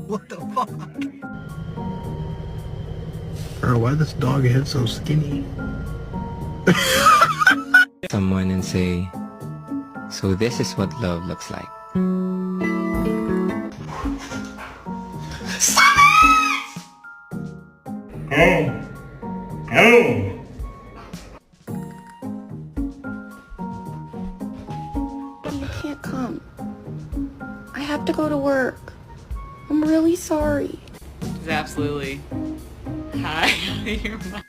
What the fuck? Bro, why this dog head so skinny? Someone and say, so this is what love looks like. Oh! Oh! You can't come. I have to go to work. I'm really sorry. It's absolutely high out of your mind.